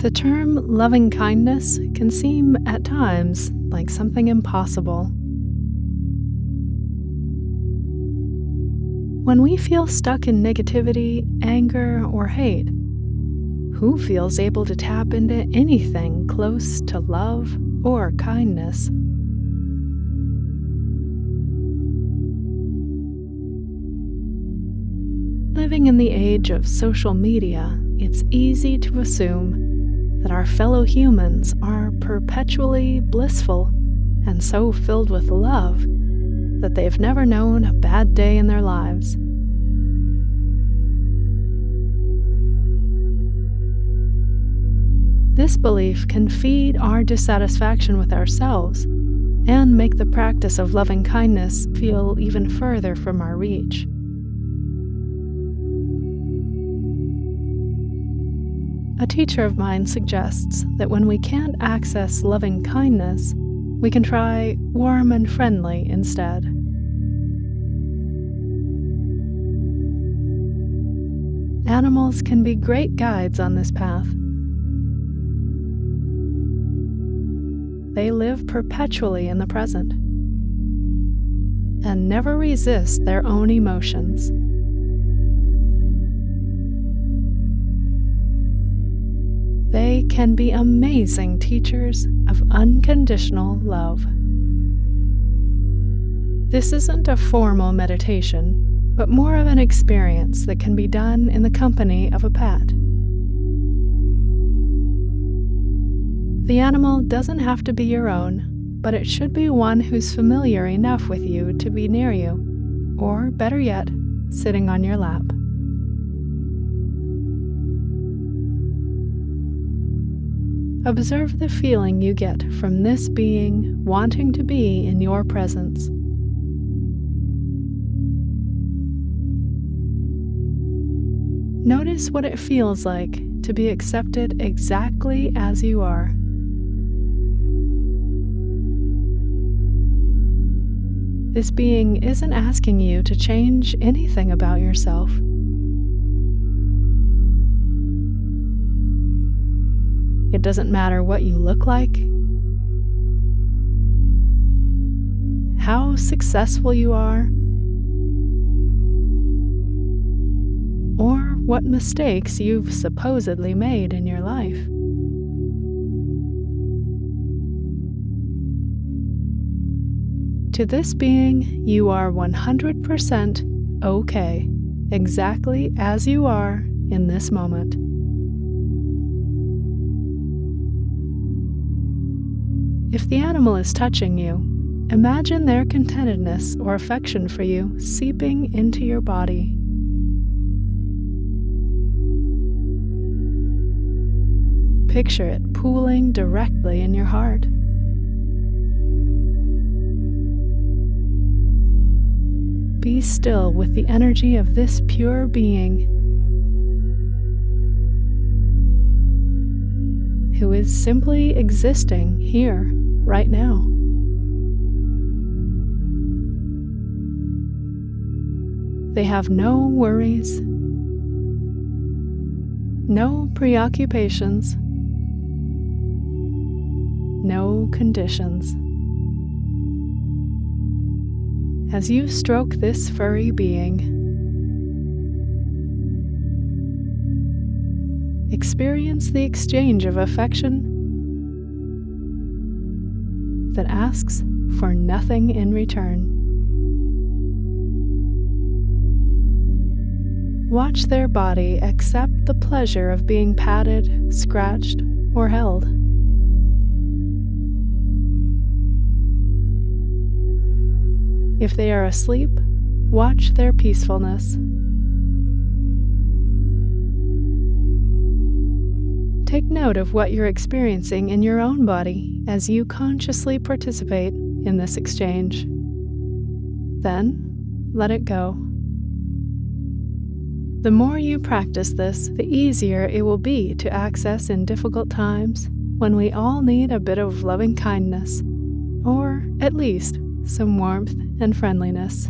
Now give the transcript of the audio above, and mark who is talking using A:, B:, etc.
A: The term loving kindness can seem, at times, like something impossible. When we feel stuck in negativity, anger, or hate, who feels able to tap into anything close to love or kindness? Living in the age of social media, it's easy to assume that our fellow humans are perpetually blissful and so filled with love that they've never known a bad day in their lives. This belief can feed our dissatisfaction with ourselves and make the practice of loving kindness feel even further from our reach. A teacher of mine suggests that when we can't access loving kindness, we can try warm and friendly instead. Animals can be great guides on this path. They live perpetually in the present and never resist their own emotions. They can be amazing teachers of unconditional love. This isn't a formal meditation, but more of an experience that can be done in the company of a pet. The animal doesn't have to be your own, but it should be one who's familiar enough with you to be near you, or better yet, sitting on your lap. Observe the feeling you get from this being wanting to be in your presence. Notice what it feels like to be accepted exactly as you are. This being isn't asking you to change anything about yourself. It doesn't matter what you look like, how successful you are, or what mistakes you've supposedly made in your life. To this being, you are 100% okay, exactly as you are in this moment. If the animal is touching you, imagine their contentedness or affection for you seeping into your body. Picture it pooling directly in your heart. Be still with the energy of this pure being who is simply existing here, right now. They have no worries, no preoccupations, no conditions. As you stroke this furry being, experience the exchange of affection that asks for nothing in return. Watch their body accept the pleasure of being patted, scratched, or held. If they are asleep, watch their peacefulness. Take note of what you're experiencing in your own body as you consciously participate in this exchange. Then, let it go. The more you practice this, the easier it will be to access in difficult times when we all need a bit of loving kindness, or at least some warmth and friendliness.